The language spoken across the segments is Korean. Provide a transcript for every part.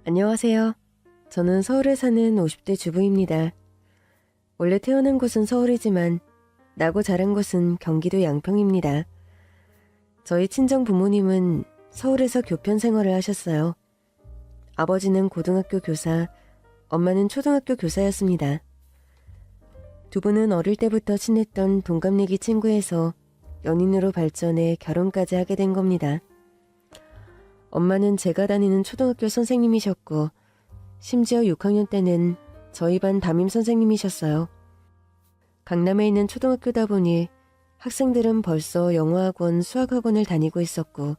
안녕하세요. 저는 서울에 사는 50대 주부입니다. 원래 태어난 곳은 서울이지만 나고 자란 곳은 경기도 양평입니다. 저희 친정 부모님은 서울에서 교편 생활을 하셨어요. 아버지는 고등학교 교사, 엄마는 초등학교 교사였습니다. 두 분은 어릴 때부터 친했던 동갑내기 친구에서 연인으로 발전해 결혼까지 하게 된 겁니다. 엄마는 제가 다니는 초등학교 선생님이셨고 심지어 6학년 때는 저희 반 담임 선생님이셨어요. 강남에 있는 초등학교다 보니 학생들은 벌써 영어학원, 수학학원을 다니고 있었고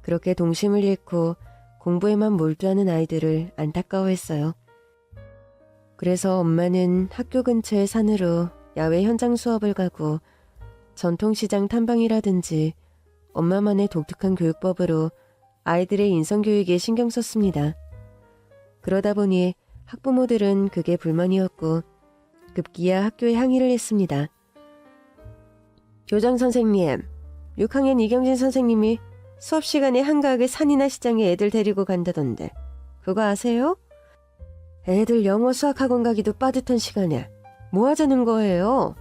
그렇게 동심을 잃고 공부에만 몰두하는 아이들을 안타까워했어요. 그래서 엄마는 학교 근처의 산으로 야외 현장 수업을 가고 전통시장 탐방이라든지 엄마만의 독특한 교육법으로 아이들의 인성교육에 신경 썼습니다. 그러다 보니 학부모들은 그게 불만이었고 급기야 학교에 항의를 했습니다. 교장 선생님, 6학년 이경진 선생님이 수업 시간에 한가하게 산이나 시장에 애들 데리고 간다던데 그거 아세요? 애들 영어 수학학원 가기도 빠듯한 시간에 뭐 하자는 거예요?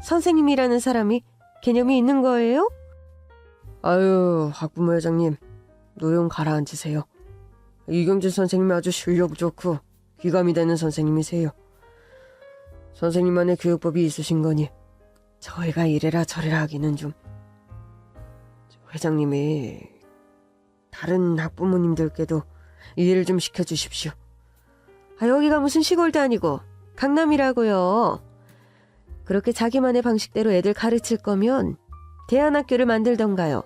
선생님이라는 사람이 개념이 있는 거예요? 아유, 학부모 회장님, 노용 가라앉으세요. 이경진 선생님이 아주 실력 좋고 귀감이 되는 선생님이세요. 선생님만의 교육법이 있으신 거니 저희가 이래라 저래라 하기는 좀. 회장님이 다른 학부모님들께도 이해를 좀 시켜주십시오. 아, 여기가 무슨 시골도 아니고 강남이라고요. 그렇게 자기만의 방식대로 애들 가르칠 거면 대안학교를 만들던가요.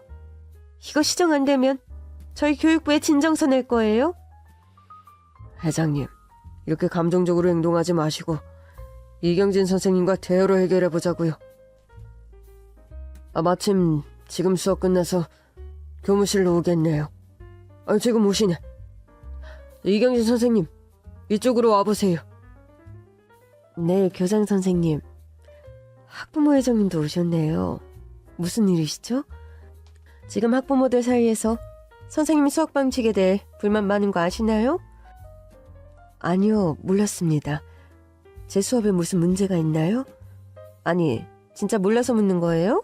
이거 시정 안 되면 저희 교육부에 진정서 낼 거예요? 회장님, 이렇게 감정적으로 행동하지 마시고 이경진 선생님과 대화로 해결해 보자고요. 아, 마침 지금 수업 끝나서 교무실로 오겠네요. 아, 지금 오시네. 이경진 선생님, 이쪽으로 와보세요. 네, 교장 선생님. 학부모 회장님도 오셨네요. 무슨 일이시죠? 지금 학부모들 사이에서 선생님 수업 방식에 대해 불만 많은 거 아시나요? 아니요, 몰랐습니다. 제 수업에 무슨 문제가 있나요? 아니, 진짜 몰라서 묻는 거예요?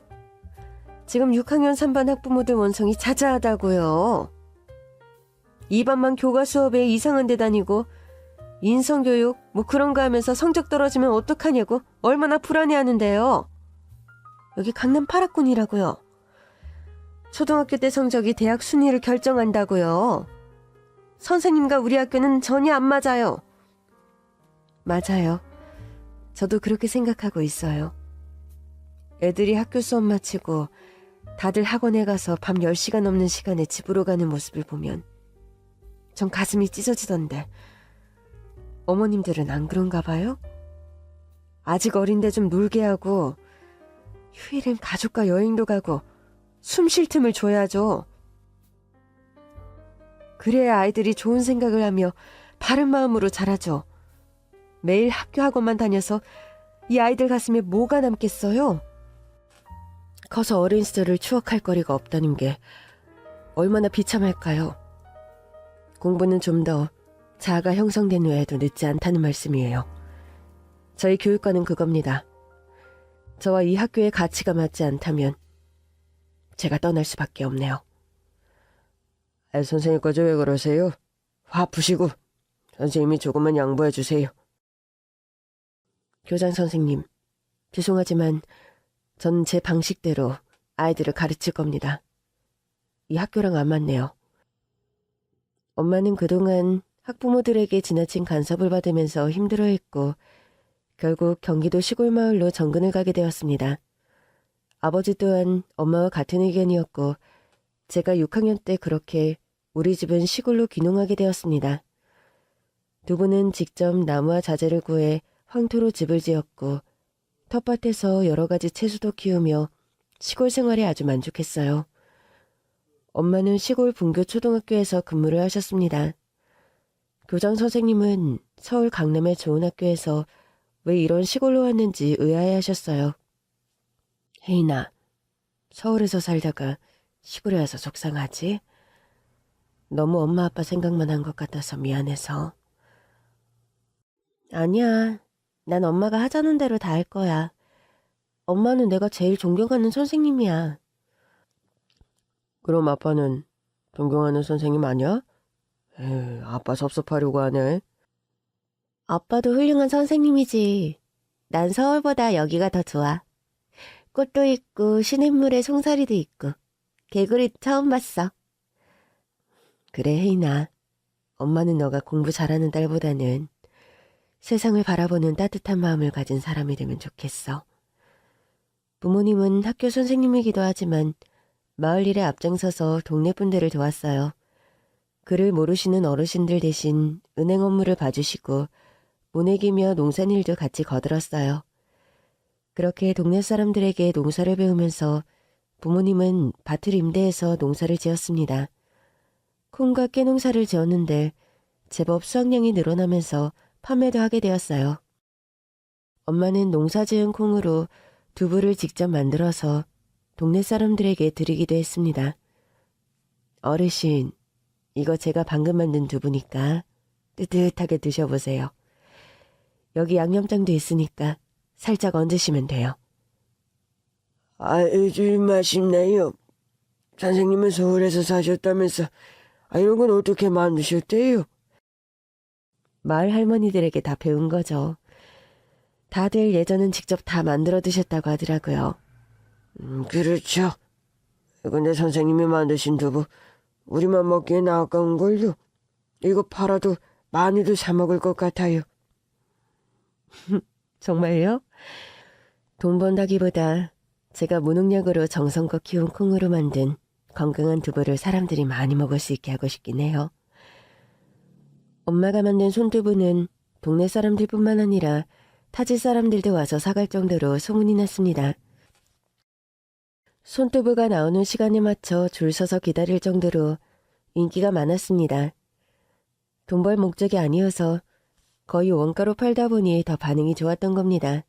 지금 6학년 3반 학부모들 원성이 자자하다고요. 2반만 교과 수업에 이상한 데 다니고 인성교육 뭐 그런 거 하면서 성적 떨어지면 어떡하냐고 얼마나 불안해하는데요. 여기 강남 8학군이라고요. 초등학교 때 성적이 대학 순위를 결정한다고요. 선생님과 우리 학교는 전혀 안 맞아요. 맞아요. 저도 그렇게 생각하고 있어요. 애들이 학교 수업 마치고 다들 학원에 가서 밤 10시가 넘는 시간에 집으로 가는 모습을 보면 전 가슴이 찢어지던데 어머님들은 안 그런가 봐요? 아직 어린데 좀 놀게 하고 휴일엔 가족과 여행도 가고 숨 쉴 틈을 줘야죠. 그래야 아이들이 좋은 생각을 하며 바른 마음으로 자라죠. 매일 학교 학원만 다녀서 이 아이들 가슴에 뭐가 남겠어요? 커서 어린 시절을 추억할 거리가 없다는 게 얼마나 비참할까요? 공부는 좀 더 자아가 형성된 후에도 늦지 않다는 말씀이에요. 저희 교육과는 그겁니다. 저와 이 학교의 가치가 맞지 않다면 제가 떠날 수밖에 없네요. 아, 선생님까지 왜 그러세요? 화 푸시고 선생님이 조금만 양보해 주세요. 교장 선생님, 죄송하지만 전 제 방식대로 아이들을 가르칠 겁니다. 이 학교랑 안 맞네요. 엄마는 그동안 학부모들에게 지나친 간섭을 받으면서 힘들어했고 결국 경기도 시골 마을로 정근을 가게 되었습니다. 아버지 또한 엄마와 같은 의견이었고 제가 6학년 때 그렇게 우리 집은 시골로 귀농하게 되었습니다. 두 분은 직접 나무와 자재를 구해 황토로 집을 지었고 텃밭에서 여러 가지 채소도 키우며 시골 생활에 아주 만족했어요. 엄마는 시골 분교 초등학교에서 근무를 하셨습니다. 교장 선생님은 서울 강남의 좋은 학교에서 왜 이런 시골로 왔는지 의아해하셨어요. 혜인아, 서울에서 살다가 시골에 와서 속상하지? 너무 엄마 아빠 생각만 한 것 같아서 미안해서. 아니야. 난 엄마가 하자는 대로 다 할 거야. 엄마는 내가 제일 존경하는 선생님이야. 그럼 아빠는 존경하는 선생님 아니야? 에이, 아빠 섭섭하려고 하네. 아빠도 훌륭한 선생님이지. 난 서울보다 여기가 더 좋아. 꽃도 있고 시냇물에 송사리도 있고 개구리 처음 봤어. 그래 혜인아. 엄마는 너가 공부 잘하는 딸보다는 세상을 바라보는 따뜻한 마음을 가진 사람이 되면 좋겠어. 부모님은 학교 선생님이기도 하지만 마을 일에 앞장서서 동네 분들을 도왔어요. 글을 모르시는 어르신들 대신 은행 업무를 봐주시고 모내기며 농산일도 같이 거들었어요. 그렇게 동네 사람들에게 농사를 배우면서 부모님은 밭을 임대해서 농사를 지었습니다. 콩과 깨농사를 지었는데 제법 수확량이 늘어나면서 판매도 하게 되었어요. 엄마는 농사 지은 콩으로 두부를 직접 만들어서 동네 사람들에게 드리기도 했습니다. 어르신, 이거 제가 방금 만든 두부니까 뜨뜻하게 드셔보세요. 여기 양념장도 있으니까 살짝 얹으시면 돼요. 아주 맛있네요. 선생님은 서울에서 사셨다면서 이런 건 어떻게 만드셨대요? 마을 할머니들에게 다 배운 거죠. 다들 예전엔 직접 다 만들어 드셨다고 하더라고요. 그렇죠. 근데 선생님이 만드신 두부 우리만 먹기엔 아까운걸요. 이거 팔아도 많이도 사 먹을 것 같아요. 정말요? 돈 번다기보다 제가 무농약으로 정성껏 키운 콩으로 만든 건강한 두부를 사람들이 많이 먹을 수 있게 하고 싶긴 해요. 엄마가 만든 손두부는 동네 사람들뿐만 아니라 타지 사람들도 와서 사갈 정도로 소문이 났습니다. 손두부가 나오는 시간에 맞춰 줄 서서 기다릴 정도로 인기가 많았습니다. 돈 벌 목적이 아니어서 거의 원가로 팔다 보니 더 반응이 좋았던 겁니다.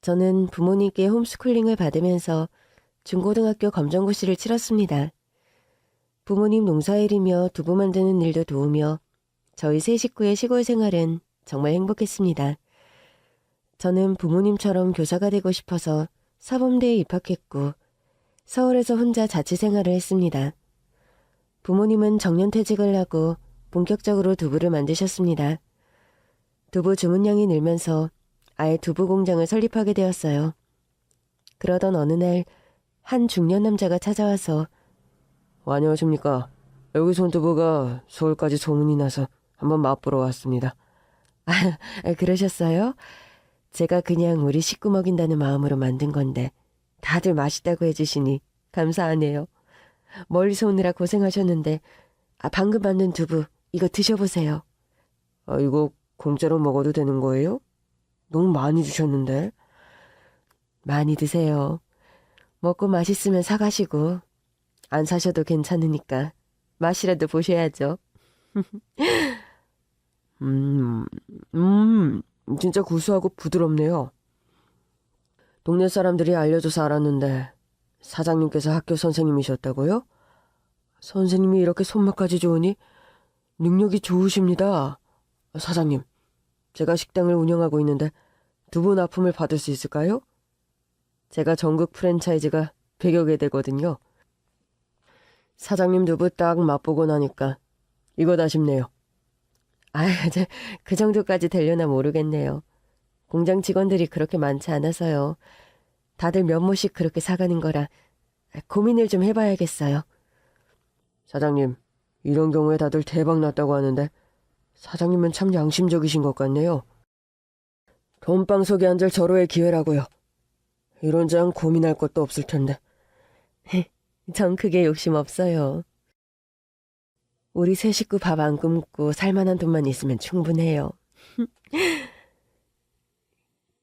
저는 부모님께 홈스쿨링을 받으면서 중고등학교 검정고시를 치렀습니다. 부모님 농사일이며 두부 만드는 일도 도우며 저희 세 식구의 시골 생활은 정말 행복했습니다. 저는 부모님처럼 교사가 되고 싶어서 사범대에 입학했고 서울에서 혼자 자취생활을 했습니다. 부모님은 정년퇴직을 하고 본격적으로 두부를 만드셨습니다. 두부 주문량이 늘면서 아예 두부 공장을 설립하게 되었어요. 그러던 어느 날 한 중년 남자가 찾아와서 안녕하십니까. 여기 손두부가 서울까지 소문이 나서 한번 맛보러 왔습니다. 그러셨어요? 제가 그냥 우리 식구 먹인다는 마음으로 만든 건데 다들 맛있다고 해주시니 감사하네요. 멀리서 오느라 고생하셨는데 방금 만든 두부 이거 드셔보세요. 이거 공짜로 먹어도 되는 거예요? 너무 많이 주셨는데. 많이 드세요. 먹고 맛있으면 사가시고 안 사셔도 괜찮으니까 맛이라도 보셔야죠. 진짜 구수하고 부드럽네요. 동네 사람들이 알려줘서 알았는데 사장님께서 학교 선생님이셨다고요? 선생님이 이렇게 손맛까지 좋으니 능력이 좋으십니다. 사장님, 제가 식당을 운영하고 있는데 두부 납품을 받을 수 있을까요? 제가 전국 프랜차이즈가 100여 개 되거든요. 사장님 두부 딱 맛보고 나니까 이거다 싶네요. 그 정도까지 되려나 모르겠네요. 공장 직원들이 그렇게 많지 않아서요. 다들 몇모씩 그렇게 사가는 거라 고민을 좀 해봐야겠어요. 사장님, 이런 경우에 다들 대박 났다고 하는데 사장님은 참 양심적이신 것 같네요. 돈방 속에 앉을 절호의 기회라고요. 이런 장 고민할 것도 없을 텐데. 전 그게 욕심 없어요. 우리 세 식구 밥 안 굶고 살만한 돈만 있으면 충분해요.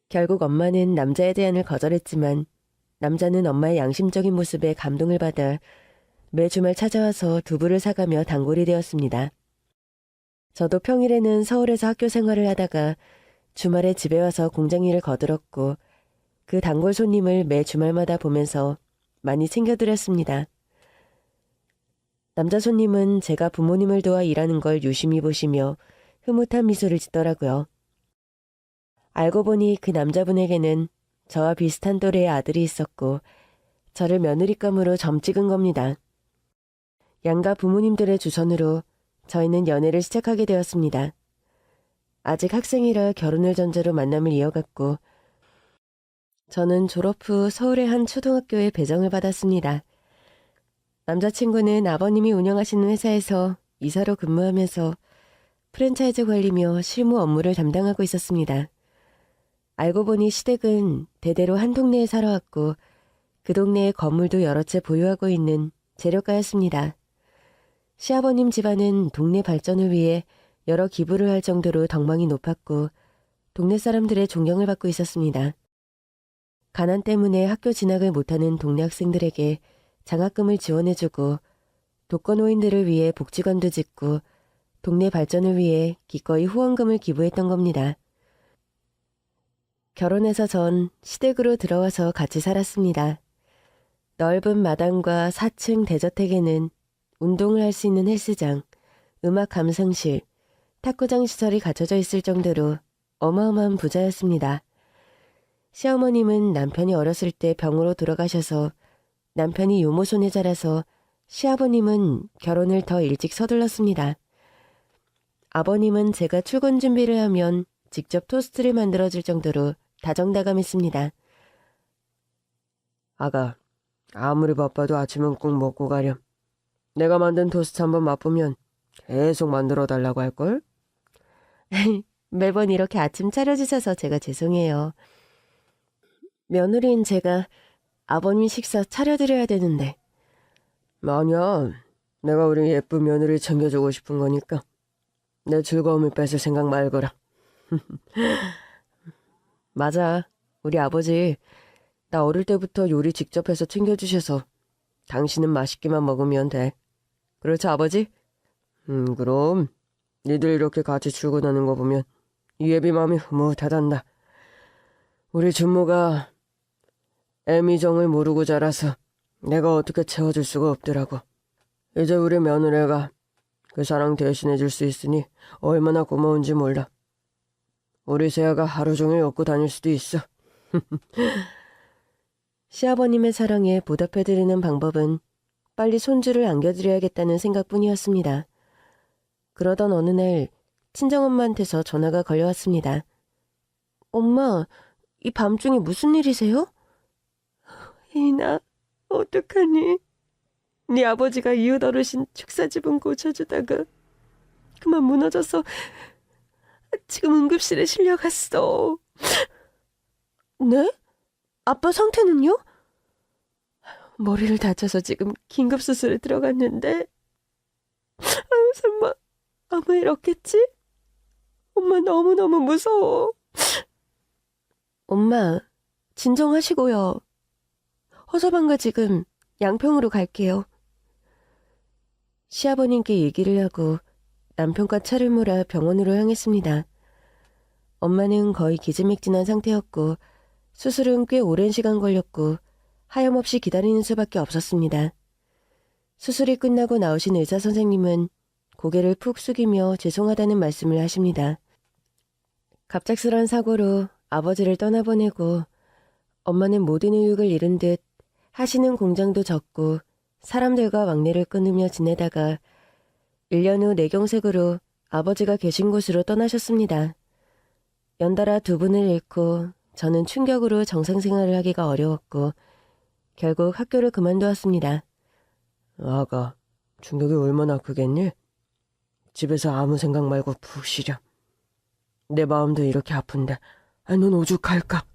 결국 엄마는 남자의 제안을 거절했지만 남자는 엄마의 양심적인 모습에 감동을 받아 매 주말 찾아와서 두부를 사가며 단골이 되었습니다. 저도 평일에는 서울에서 학교 생활을 하다가 주말에 집에 와서 공장 일을 거들었고 그 단골 손님을 매 주말마다 보면서 많이 챙겨드렸습니다. 남자 손님은 제가 부모님을 도와 일하는 걸 유심히 보시며 흐뭇한 미소를 짓더라고요. 알고 보니 그 남자분에게는 저와 비슷한 또래의 아들이 있었고 저를 며느리감으로 점 찍은 겁니다. 양가 부모님들의 주선으로 저희는 연애를 시작하게 되었습니다. 아직 학생이라 결혼을 전제로 만남을 이어갔고 저는 졸업 후 서울의 한 초등학교에 배정을 받았습니다. 남자친구는 아버님이 운영하시는 회사에서 이사로 근무하면서 프랜차이즈 관리며 실무 업무를 담당하고 있었습니다. 알고 보니 시댁은 대대로 한 동네에 살아왔고 그 동네에 건물도 여러 채 보유하고 있는 재력가였습니다. 시아버님 집안은 동네 발전을 위해 여러 기부를 할 정도로 덕망이 높았고 동네 사람들의 존경을 받고 있었습니다. 가난 때문에 학교 진학을 못하는 동네 학생들에게 장학금을 지원해주고 독거노인들을 위해 복지관도 짓고 동네 발전을 위해 기꺼이 후원금을 기부했던 겁니다. 결혼해서 전 시댁으로 들어와서 같이 살았습니다. 넓은 마당과 4층 대저택에는 운동을 할 수 있는 헬스장, 음악 감상실, 탁구장 시설이 갖춰져 있을 정도로 어마어마한 부자였습니다. 시어머님은 남편이 어렸을 때 병으로 돌아가셔서 남편이 유모손에 자라서 시아버님은 결혼을 더 일찍 서둘렀습니다. 아버님은 제가 출근 준비를 하면 직접 토스트를 만들어줄 정도로 다정다감했습니다. 아가, 아무리 바빠도 아침은 꼭 먹고 가렴. 내가 만든 토스트 한번 맛보면 계속 만들어 달라고 할걸? 매번 이렇게 아침 차려주셔서 제가 죄송해요. 며느리인 제가 아버님 식사 차려드려야 되는데. 아니야, 내가 우리 예쁜 며느리 챙겨주고 싶은 거니까 내 즐거움을 뺏을 생각 말거라. 맞아, 우리 아버지 나 어릴 때부터 요리 직접 해서 챙겨주셔서 당신은 맛있게만 먹으면 돼. 그렇죠, 아버지? 그럼 니들 이렇게 같이 출근하는 거 보면 예비 마음이 흐뭇하단다. 우리 준모가 애미정을 모르고 자라서 내가 어떻게 채워줄 수가 없더라고. 이제 우리 며느리가 그 사랑 대신해 줄 수 있으니 얼마나 고마운지 몰라. 우리 세아가 하루 종일 얻고 다닐 수도 있어. 시아버님의 사랑에 보답해드리는 방법은 빨리 손주를 안겨드려야겠다는 생각뿐이었습니다. 그러던 어느 날 친정엄마한테서 전화가 걸려왔습니다. 엄마, 이 밤중에 무슨 일이세요? 이나, 어떡하니? 네 아버지가 이웃 어르신 축사지분 고쳐주다가 그만 무너져서 지금 응급실에 실려갔어. 네? 아빠 상태는요? 머리를 다쳐서 지금 긴급수술에 들어갔는데 설마 아무 일 없겠지? 엄마 너무너무 무서워. 엄마, 진정하시고요. 허서방과 지금 양평으로 갈게요. 시아버님께 얘기를 하고 남편과 차를 몰아 병원으로 향했습니다. 엄마는 거의 기지맥진한 상태였고 수술은 꽤 오랜 시간 걸렸고 하염없이 기다리는 수밖에 없었습니다. 수술이 끝나고 나오신 의사 선생님은 고개를 푹 숙이며 죄송하다는 말씀을 하십니다. 갑작스런 사고로 아버지를 떠나보내고 엄마는 모든 의욕을 잃은 듯 하시는 공장도 접고 사람들과 왕래를 끊으며 지내다가 1년 후 뇌경색으로 아버지가 계신 곳으로 떠나셨습니다. 연달아 두 분을 잃고 저는 충격으로 정상생활을 하기가 어려웠고 결국 학교를 그만두었습니다. 아가, 충격이 얼마나 크겠니? 집에서 아무 생각 말고 푹 쉬렴. 내 마음도 이렇게 아픈데 넌 오죽할까?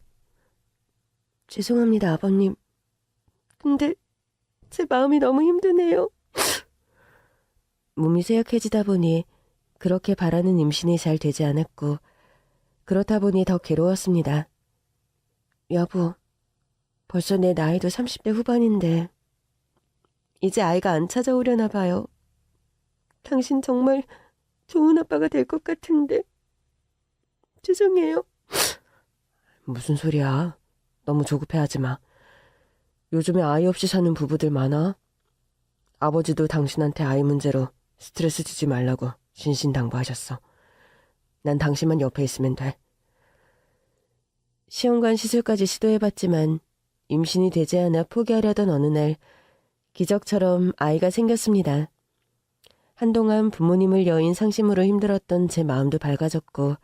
죄송합니다, 아버님. 근데 제 마음이 너무 힘드네요. 몸이 쇠약해지다 보니 그렇게 바라는 임신이 잘 되지 않았고 그렇다 보니 더 괴로웠습니다. 여보, 벌써 내 나이도 30대 후반인데 이제 아이가 안 찾아오려나 봐요. 당신 정말 좋은 아빠가 될 것 같은데 죄송해요. 무슨 소리야. 너무 조급해하지 마. 요즘에 아이 없이 사는 부부들 많아. 아버지도 당신한테 아이 문제로 스트레스 주지 말라고 신신당부하셨어. 난 당신만 옆에 있으면 돼. 시험관 시술까지 시도해봤지만 임신이 되지 않아 포기하려던 어느 날 기적처럼 아이가 생겼습니다. 한동안 부모님을 여인 상심으로 힘들었던 제 마음도 밝아졌고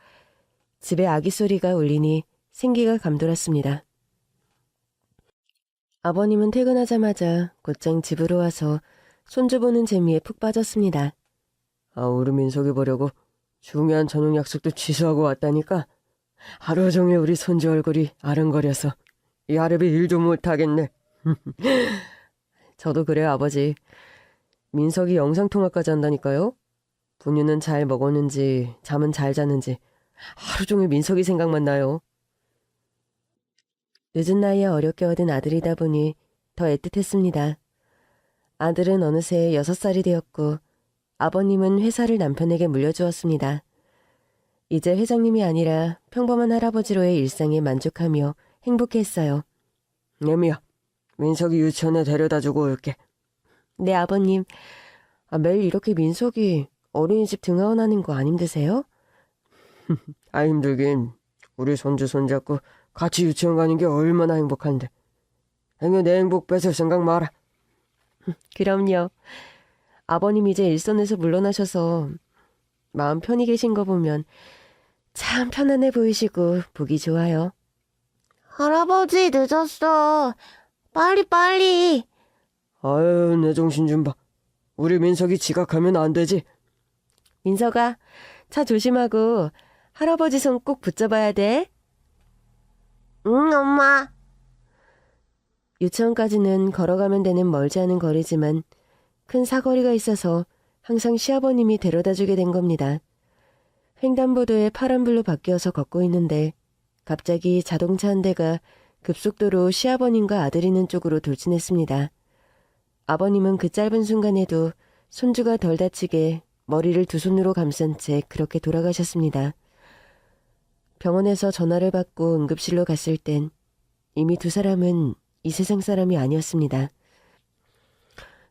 집에 아기 소리가 울리니 생기가 감돌았습니다. 아버님은 퇴근하자마자 곧장 집으로 와서 손주 보는 재미에 푹 빠졌습니다. 우리 민석이 보려고 중요한 저녁 약속도 취소하고 왔다니까 하루 종일 우리 손주 얼굴이 아른거려서 이 아래비 일도 못하겠네. 저도 그래요, 아버지. 민석이 영상통화까지 한다니까요. 분유는 잘 먹었는지 잠은 잘 자는지 하루 종일 민석이 생각만 나요. 늦은 나이에 어렵게 얻은 아들이다 보니 더 애틋했습니다. 아들은 어느새 6살이 되었고 아버님은 회사를 남편에게 물려주었습니다. 이제 회장님이 아니라 평범한 할아버지로의 일상에 만족하며 행복했어요. 애미야, 민석이 유치원에 데려다주고 올게. 네, 아버님. 매일 이렇게 민석이 어린이집 등하원하는 거 안 힘드세요? 힘들긴. 우리 손주 손잡고 같이 유치원 가는 게 얼마나 행복한데. 행여 내 행복 뺏을 생각 마라. 그럼요. 아버님 이제 일선에서 물러나셔서 마음 편히 계신 거 보면 참 편안해 보이시고 보기 좋아요. 할아버지, 늦었어. 빨리. 아유, 내 정신 좀 봐. 우리 민석이 지각하면 안 되지. 민석아, 차 조심하고 할아버지 손 꼭 붙잡아야 돼. 응, 엄마. 유치원까지는 걸어가면 되는 멀지 않은 거리지만 큰 사거리가 있어서 항상 시아버님이 데려다주게 된 겁니다. 횡단보도에 파란불로 바뀌어서 걷고 있는데 갑자기 자동차 한 대가 급속도로 시아버님과 아들 있는 쪽으로 돌진했습니다. 아버님은 그 짧은 순간에도 손주가 덜 다치게 머리를 두 손으로 감싼 채 그렇게 돌아가셨습니다. 병원에서 전화를 받고 응급실로 갔을 땐 이미 두 사람은 이 세상 사람이 아니었습니다.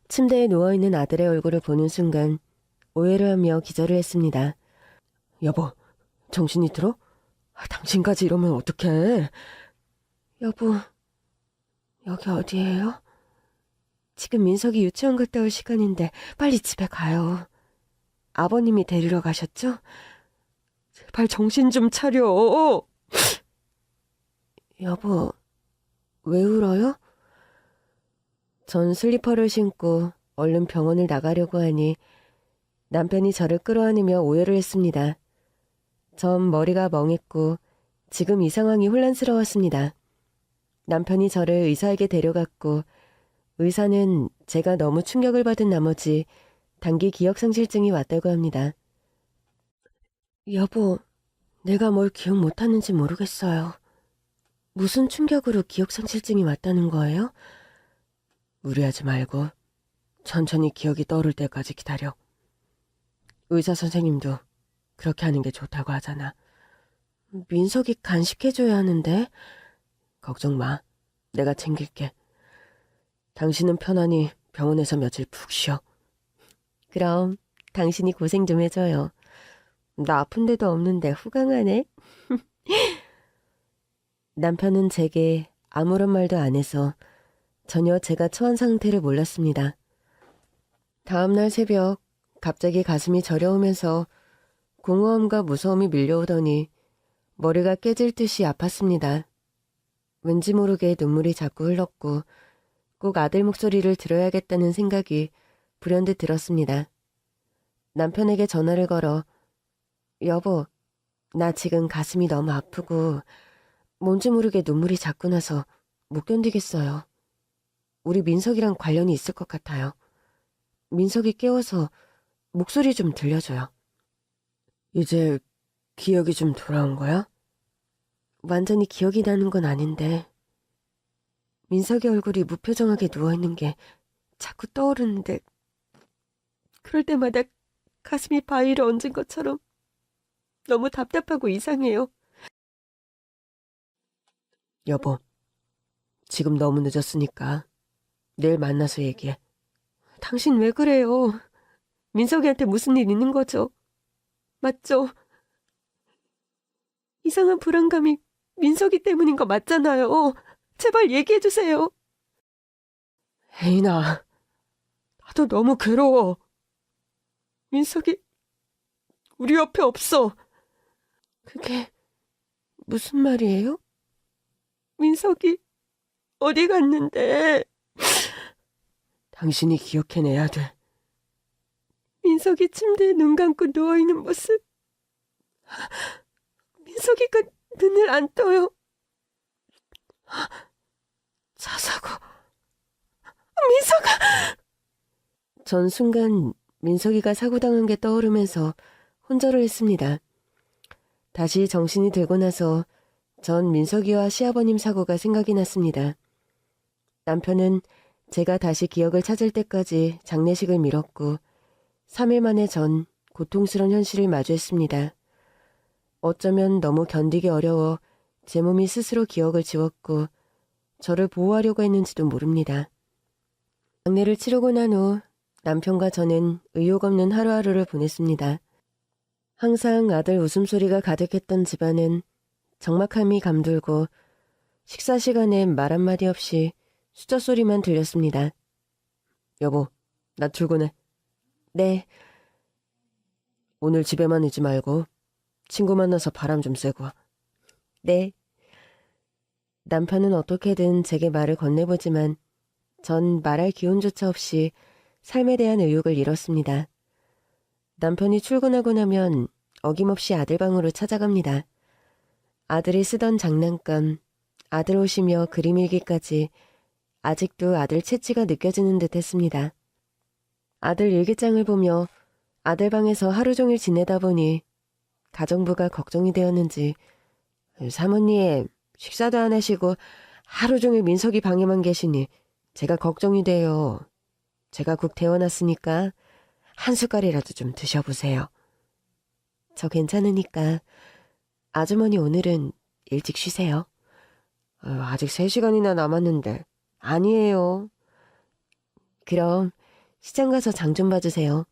침대에 누워있는 아들의 얼굴을 보는 순간 오해를 하며 기절을 했습니다. 여보, 정신이 들어? 당신까지 이러면 어떡해? 여보, 여기 어디예요? 지금 민석이 유치원 갔다 올 시간인데 빨리 집에 가요. 아버님이 데리러 가셨죠? 제발 정신 좀 차려. 여보, 왜 울어요? 전 슬리퍼를 신고 얼른 병원을 나가려고 하니 남편이 저를 끌어안으며 오열을 했습니다. 전 머리가 멍했고 지금 이 상황이 혼란스러웠습니다. 남편이 저를 의사에게 데려갔고 의사는 제가 너무 충격을 받은 나머지 단기 기억상실증이 왔다고 합니다. 여보, 내가 뭘 기억 못하는지 모르겠어요. 무슨 충격으로 기억상실증이 왔다는 거예요? 무리하지 말고 천천히 기억이 떠오를 때까지 기다려. 의사 선생님도 그렇게 하는 게 좋다고 하잖아. 민석이 간식해줘야 하는데. 걱정 마. 내가 챙길게. 당신은 편안히 병원에서 며칠 푹 쉬어. 그럼 당신이 고생 좀 해줘요. 나 아픈 데도 없는데 후강하네. 남편은 제게 아무런 말도 안 해서 전혀 제가 처한 상태를 몰랐습니다. 다음날 새벽 갑자기 가슴이 저려오면서 공허함과 무서움이 밀려오더니 머리가 깨질 듯이 아팠습니다. 왠지 모르게 눈물이 자꾸 흘렀고 꼭 아들 목소리를 들어야겠다는 생각이 불현듯 들었습니다. 남편에게 전화를 걸어 여보, 나 지금 가슴이 너무 아프고 뭔지 모르게 눈물이 자꾸 나서 못 견디겠어요. 우리 민석이랑 관련이 있을 것 같아요. 민석이 깨워서 목소리 좀 들려줘요. 이제 기억이 좀 돌아온 거야? 완전히 기억이 나는 건 아닌데 민석이 얼굴이 무표정하게 누워있는 게 자꾸 떠오르는데 그럴 때마다 가슴이 바위를 얹은 것처럼 너무 답답하고 이상해요. 여보, 지금 너무 늦었으니까 내일 만나서 얘기해. 당신 왜 그래요? 민석이한테 무슨 일 있는 거죠? 맞죠? 이상한 불안감이 민석이 때문인 거 맞잖아요. 제발 얘기해주세요. 혜인아, 나도 너무 괴로워. 민석이 우리 옆에 없어. 그게 무슨 말이에요? 민석이 어디 갔는데? 당신이 기억해내야 돼. 민석이 침대에 눈 감고 누워있는 모습. 민석이가 눈을 안 떠요. 자사고. 민석아! 전 순간 민석이가 사고당한 게 떠오르면서 혼절을 했습니다. 다시 정신이 들고 나서 전 민석이와 시아버님 사고가 생각이 났습니다. 남편은 제가 다시 기억을 찾을 때까지 장례식을 미뤘고 3일 만에 전 고통스러운 현실을 마주했습니다. 어쩌면 너무 견디기 어려워 제 몸이 스스로 기억을 지웠고 저를 보호하려고 했는지도 모릅니다. 장례를 치르고 난 후 남편과 저는 의욕 없는 하루하루를 보냈습니다. 항상 아들 웃음소리가 가득했던 집안은 적막함이 감돌고 식사 시간에 말 한마디 없이 수저 소리만 들렸습니다. 여보, 나 출근해. 네. 오늘 집에만 있지 말고 친구 만나서 바람 좀 쐬고 와. 네. 남편은 어떻게든 제게 말을 건네보지만 전 말할 기운조차 없이 삶에 대한 의욕을 잃었습니다. 남편이 출근하고 나면 어김없이 아들 방으로 찾아갑니다. 아들이 쓰던 장난감, 아들 옷이며 그림 일기까지 아직도 아들 채취가 느껴지는 듯 했습니다. 아들 일기장을 보며 아들 방에서 하루 종일 지내다 보니 가정부가 걱정이 되었는지 사모님 식사도 안 하시고 하루 종일 민석이 방에만 계시니 제가 걱정이 돼요. 제가 국 데워놨으니까 한 숟갈이라도 좀 드셔보세요. 저 괜찮으니까 아주머니 오늘은 일찍 쉬세요. 아직 3시간이나 남았는데. 아니에요. 그럼 시장 가서 장 좀 봐주세요.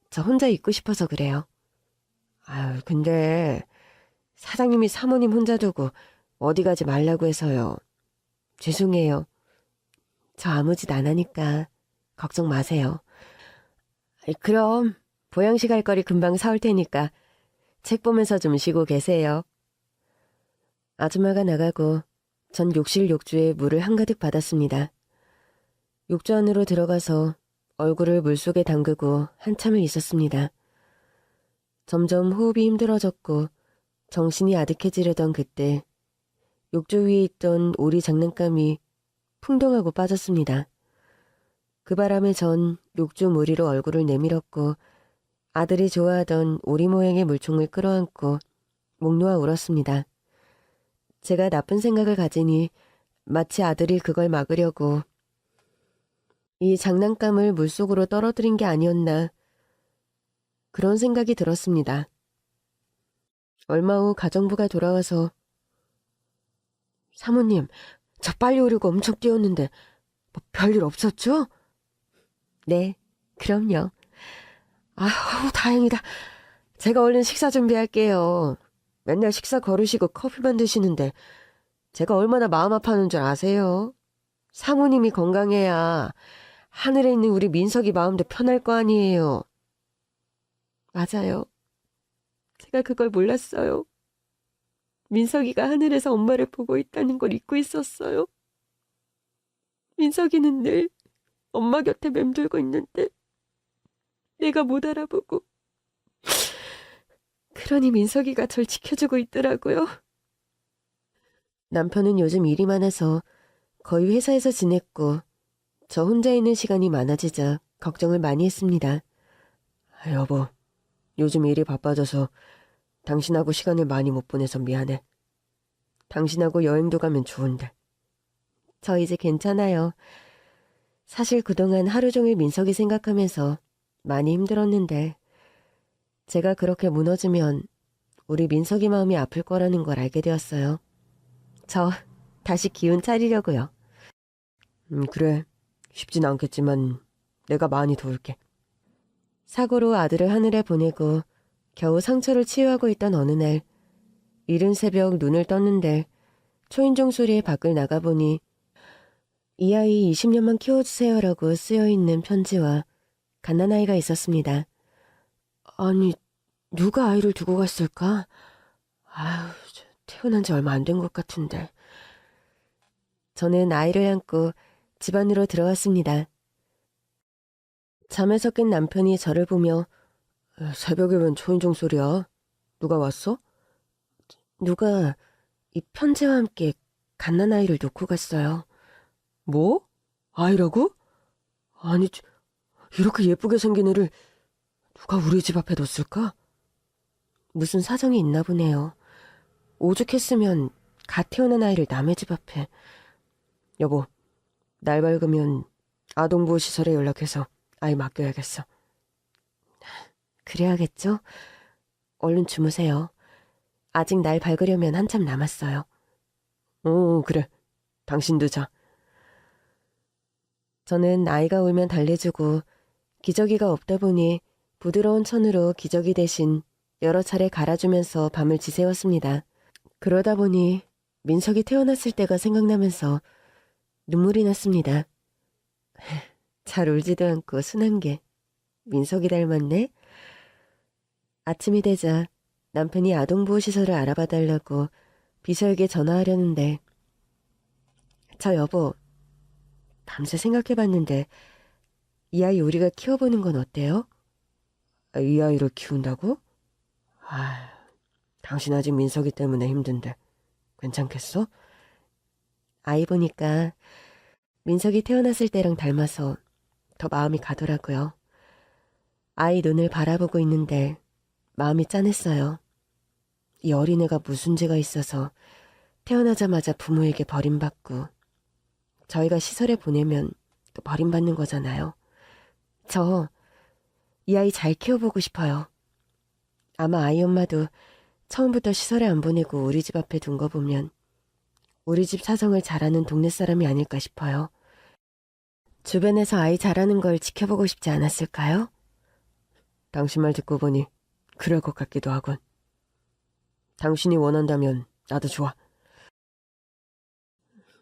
저 혼자 있고 싶어서 그래요. 근데 사장님이 사모님 혼자 두고 어디 가지 말라고 해서요. 죄송해요. 저 아무 짓 안 하니까 걱정 마세요. 그럼 보양식 할 거리 금방 사올 테니까 책 보면서 좀 쉬고 계세요. 아줌마가 나가고 전 욕실 욕조에 물을 한가득 받았습니다. 욕조 안으로 들어가서 얼굴을 물속에 담그고 한참을 있었습니다. 점점 호흡이 힘들어졌고 정신이 아득해지려던 그때 욕조 위에 있던 오리 장난감이 풍덩하고 빠졌습니다. 그 바람에 전 욕조 무리로 얼굴을 내밀었고 아들이 좋아하던 오리 모양의 물총을 끌어안고 목 놓아 울었습니다. 제가 나쁜 생각을 가지니 마치 아들이 그걸 막으려고 이 장난감을 물속으로 떨어뜨린 게 아니었나 그런 생각이 들었습니다. 얼마 후 가정부가 돌아와서 사모님, 저 빨리 오려고 엄청 뛰었는데 뭐 별일 없었죠? 네, 그럼요. 다행이다. 제가 얼른 식사 준비할게요. 맨날 식사 거르시고 커피만 드시는데 제가 얼마나 마음 아파하는 줄 아세요? 사모님이 건강해야 하늘에 있는 우리 민석이 마음도 편할 거 아니에요. 맞아요. 제가 그걸 몰랐어요. 민석이가 하늘에서 엄마를 보고 있다는 걸 잊고 있었어요. 민석이는 늘 엄마 곁에 맴돌고 있는데 내가 못 알아보고 그러니 민석이가 절 지켜주고 있더라고요. 남편은 요즘 일이 많아서 거의 회사에서 지냈고 저 혼자 있는 시간이 많아지자 걱정을 많이 했습니다. 여보, 요즘 일이 바빠져서 당신하고 시간을 많이 못 보내서 미안해. 당신하고 여행도 가면 좋은데. 저 이제 괜찮아요. 사실 그동안 하루 종일 민석이 생각하면서 많이 힘들었는데 제가 그렇게 무너지면 우리 민석이 마음이 아플 거라는 걸 알게 되었어요. 저 다시 기운 차리려고요. 그래. 쉽진 않겠지만 내가 많이 도울게. 사고로 아들을 하늘에 보내고 겨우 상처를 치유하고 있던 어느 날, 이른 새벽 눈을 떴는데 초인종 소리에 밖을 나가보니 이 아이 20년만 키워주세요라고 쓰여있는 편지와 갓난아이가 있었습니다. 아니, 누가 아이를 두고 갔을까? 아유, 태어난 지 얼마 안 된 것 같은데. 저는 아이를 안고 집 안으로 들어갔습니다. 잠에서 깬 남편이 저를 보며 새벽에 웬 초인종 소리야? 누가 왔어? 누가 이 편지와 함께 갓난아이를 놓고 갔어요. 뭐? 아이라고? 아니, 이렇게 예쁘게 생긴 애를 누가 우리 집 앞에 뒀을까? 무슨 사정이 있나 보네요. 오죽했으면 갓 태어난 아이를 남의 집 앞에. 여보, 날 밝으면 아동보호시설에 연락해서 아이 맡겨야겠어. 그래야겠죠? 얼른 주무세요. 아직 날 밝으려면 한참 남았어요. 그래. 당신도 자. 저는 아이가 울면 달래주고 기저귀가 없다 보니 부드러운 천으로 기저귀 대신 여러 차례 갈아주면서 밤을 지새웠습니다. 그러다 보니 민석이 태어났을 때가 생각나면서 눈물이 났습니다. 잘 울지도 않고 순한 게 민석이 닮았네. 아침이 되자 남편이 아동보호시설을 알아봐달라고 비서에게 전화하려는데, 저 여보, 밤새 생각해봤는데 이 아이 우리가 키워보는 건 어때요? 이 아이를 키운다고? 당신 아직 민석이 때문에 힘든데 괜찮겠어? 아이 보니까 민석이 태어났을 때랑 닮아서 더 마음이 가더라고요. 아이 눈을 바라보고 있는데 마음이 짠했어요. 이 어린애가 무슨 죄가 있어서 태어나자마자 부모에게 버림받고 저희가 시설에 보내면 또 버림받는 거잖아요. 저 이 아이 잘 키워보고 싶어요. 아마 아이 엄마도 처음부터 시설에 안 보내고 우리 집 앞에 둔 거 보면 우리 집 사정을 잘 아는 동네 사람이 아닐까 싶어요. 주변에서 아이 잘하는 걸 지켜보고 싶지 않았을까요? 당신 말 듣고 보니 그럴 것 같기도 하군. 당신이 원한다면 나도 좋아.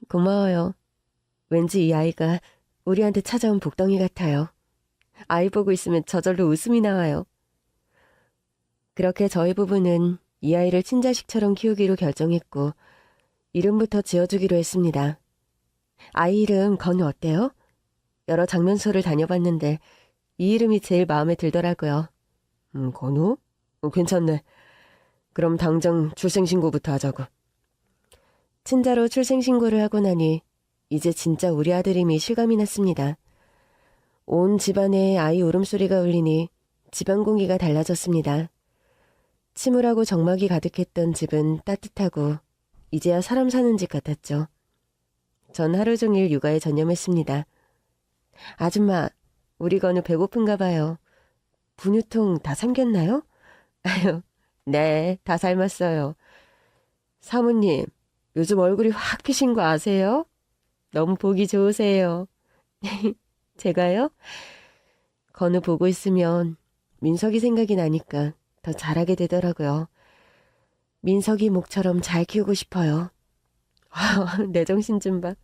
고마워요. 왠지 이 아이가 우리한테 찾아온 복덩이 같아요. 아이 보고 있으면 저절로 웃음이 나와요. 그렇게 저희 부부는 이 아이를 친자식처럼 키우기로 결정했고 이름부터 지어주기로 했습니다. 아이 이름 건우 어때요? 여러 장면소를 다녀봤는데 이 이름이 제일 마음에 들더라고요. 건우? 괜찮네. 그럼 당장 출생신고부터 하자고. 친자로 출생신고를 하고 나니 이제 진짜 우리 아들임이 실감이 났습니다. 온 집안에 아이 울음소리가 울리니 집안 공기가 달라졌습니다. 침울하고 적막이 가득했던 집은 따뜻하고 이제야 사람 사는 집 같았죠. 전 하루 종일 육아에 전념했습니다. 아줌마, 우리 건우 배고픈가 봐요. 분유통 다 삼겼나요? 아유, 네, 다 삶았어요. 사모님, 요즘 얼굴이 확 피신 거 아세요? 너무 보기 좋으세요. 제가요? 건우 보고 있으면 민석이 생각이 나니까 더 잘하게 되더라고요. 민석이 목처럼 잘 키우고 싶어요. 내 정신 좀 봐.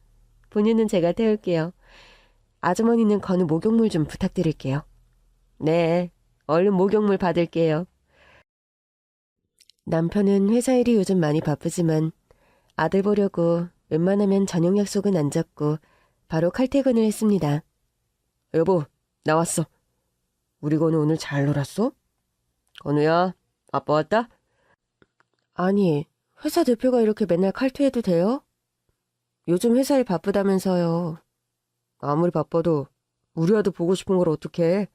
본인은 제가 태울게요. 아주머니는 건우 목욕물 좀 부탁드릴게요. 네, 얼른 목욕물 받을게요. 남편은 회사 일이 요즘 많이 바쁘지만 아들 보려고 웬만하면 저녁 약속은 안 잡고 바로 칼퇴근을 했습니다. 여보, 나왔어. 우리 건우 오늘 잘 놀았어? 건우야, 아빠 왔다? 아니, 회사 대표가 이렇게 맨날 칼퇴해도 돼요? 요즘 회사 일 바쁘다면서요. 아무리 바빠도 우리 아들 보고 싶은 걸 어떡해.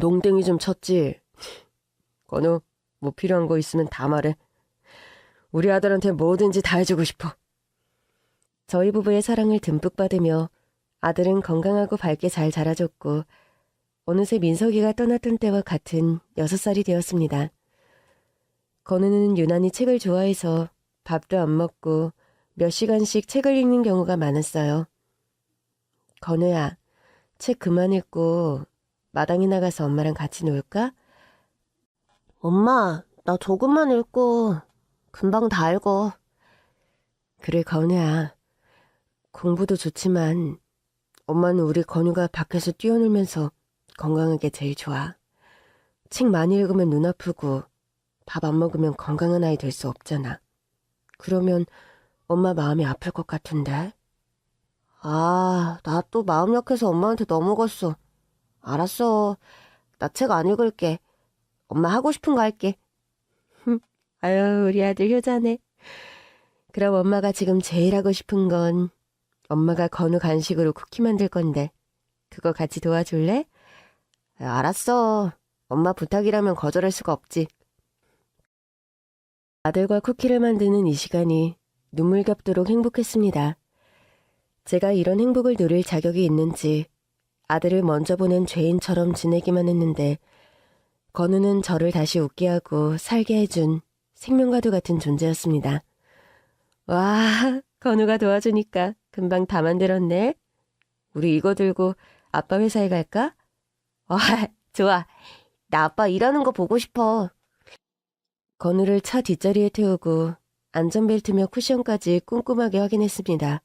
농땡이 좀 쳤지. 건우, 뭐 필요한 거 있으면 다 말해. 우리 아들한테 뭐든지 다 해주고 싶어. 저희 부부의 사랑을 듬뿍 받으며 아들은 건강하고 밝게 잘 자라줬고 어느새 민석이가 떠났던 때와 같은 6살이 되었습니다. 건우는 유난히 책을 좋아해서 밥도 안 먹고 몇 시간씩 책을 읽는 경우가 많았어요. 건우야, 책 그만 읽고 마당에 나가서 엄마랑 같이 놀까? 엄마, 나 조금만 읽고 금방 다 읽어. 그래, 건우야. 공부도 좋지만 엄마는 우리 건우가 밖에서 뛰어놀면서 건강하게 제일 좋아. 책 많이 읽으면 눈 아프고 밥 안 먹으면 건강한 아이 될 수 없잖아. 그러면 엄마 마음이 아플 것 같은데. 아, 나 또 마음 약해서 엄마한테 넘어갔어. 알았어. 나 책 안 읽을게. 엄마 하고 싶은 거 할게. 아유, 우리 아들 효자네. 그럼 엄마가 지금 제일 하고 싶은 건 엄마가 건우 간식으로 쿠키 만들 건데 그거 같이 도와줄래? 알았어. 엄마 부탁이라면 거절할 수가 없지. 아들과 쿠키를 만드는 이 시간이 눈물겹도록 행복했습니다. 제가 이런 행복을 누릴 자격이 있는지 아들을 먼저 보낸 죄인처럼 지내기만 했는데 건우는 저를 다시 웃게 하고 살게 해준 생명과도 같은 존재였습니다. 와, 건우가 도와주니까 금방 다 만들었네. 우리 이거 들고 아빠 회사에 갈까? 와, 좋아. 나 아빠 일하는 거 보고 싶어. 건우를 차 뒷자리에 태우고 안전벨트며 쿠션까지 꼼꼼하게 확인했습니다.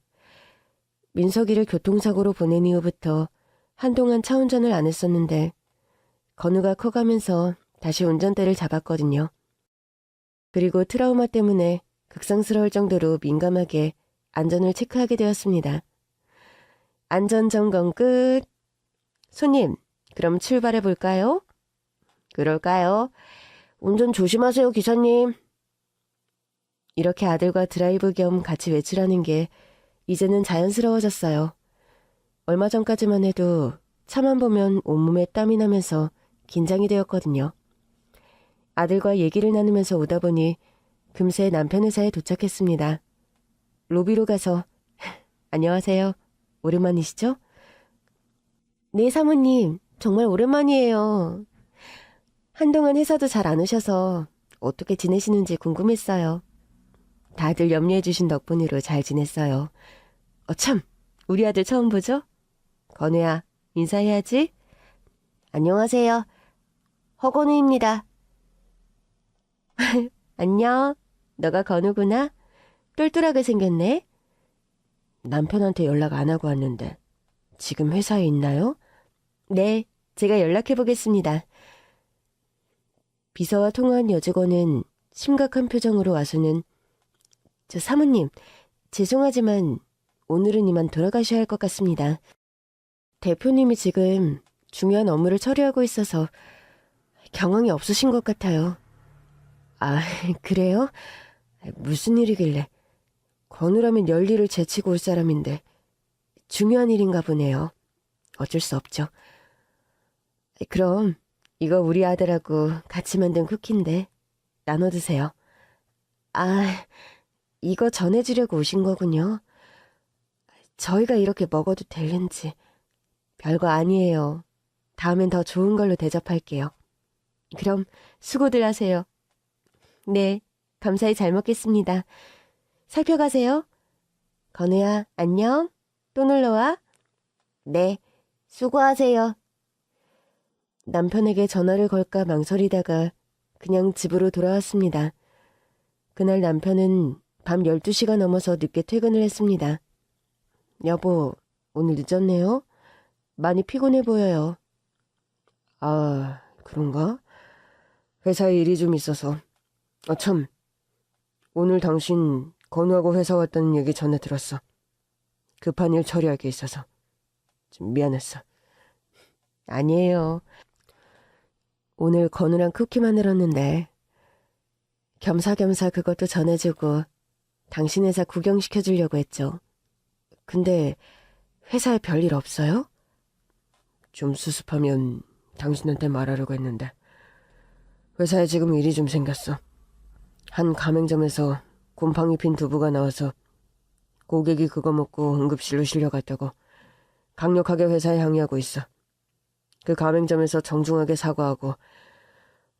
민석이를 교통사고로 보낸 이후부터 한동안 차 운전을 안 했었는데 건우가 커가면서 다시 운전대를 잡았거든요. 그리고 트라우마 때문에 극상스러울 정도로 민감하게 안전을 체크하게 되었습니다. 안전점검 끝. 손님, 그럼 출발해 볼까요? 그럴까요? 운전 조심하세요, 기사님. 이렇게 아들과 드라이브 겸 같이 외출하는 게 이제는 자연스러워졌어요. 얼마 전까지만 해도 차만 보면 온몸에 땀이 나면서 긴장이 되었거든요. 아들과 얘기를 나누면서 오다 보니 금세 남편 회사에 도착했습니다. 로비로 가서 안녕하세요. 오랜만이시죠? 네, 사모님. 정말 오랜만이에요. 한동안 회사도 잘 안 오셔서 어떻게 지내시는지 궁금했어요. 다들 염려해 주신 덕분으로 잘 지냈어요. 참, 우리 아들 처음 보죠? 건우야, 인사해야지. 안녕하세요. 허건우입니다. 안녕. 너가 건우구나. 똘똘하게 생겼네. 남편한테 연락 안 하고 왔는데 지금 회사에 있나요? 네, 제가 연락해 보겠습니다. 비서와 통화한 여직원은 심각한 표정으로 와서는 사모님, 죄송하지만 오늘은 이만 돌아가셔야 할 것 같습니다. 대표님이 지금 중요한 업무를 처리하고 있어서 경황이 없으신 것 같아요. 아, 그래요? 무슨 일이길래. 건우라면 열일을 제치고 올 사람인데 중요한 일인가 보네요. 어쩔 수 없죠. 그럼 이거 우리 아들하고 같이 만든 쿠키인데 나눠 드세요. 아, 이거 전해주려고 오신 거군요. 저희가 이렇게 먹어도 될는지. 별거 아니에요. 다음엔 더 좋은 걸로 대접할게요. 그럼 수고들 하세요. 네, 감사히 잘 먹겠습니다. 살펴가세요. 건우야, 안녕. 또 놀러와. 네, 수고하세요. 남편에게 전화를 걸까 망설이다가 그냥 집으로 돌아왔습니다. 그날 남편은 밤 12시가 넘어서 늦게 퇴근을 했습니다. 여보, 오늘 늦었네요? 많이 피곤해 보여요. 아, 그런가? 회사에 일이 좀 있어서. 참, 오늘 당신 건우하고 회사 왔다는 얘기 전에 들었어. 급한 일 처리할 게 있어서. 좀 미안했어. 아니에요. 오늘 건우랑 쿠키 만들었는데 겸사겸사 그것도 전해주고 당신 회사 구경시켜주려고 했죠. 근데 회사에 별일 없어요? 좀 수습하면 당신한테 말하려고 했는데 회사에 지금 일이 좀 생겼어. 한 가맹점에서 곰팡이 핀 두부가 나와서 고객이 그거 먹고 응급실로 실려갔다고 강력하게 회사에 항의하고 있어. 그 가맹점에서 정중하게 사과하고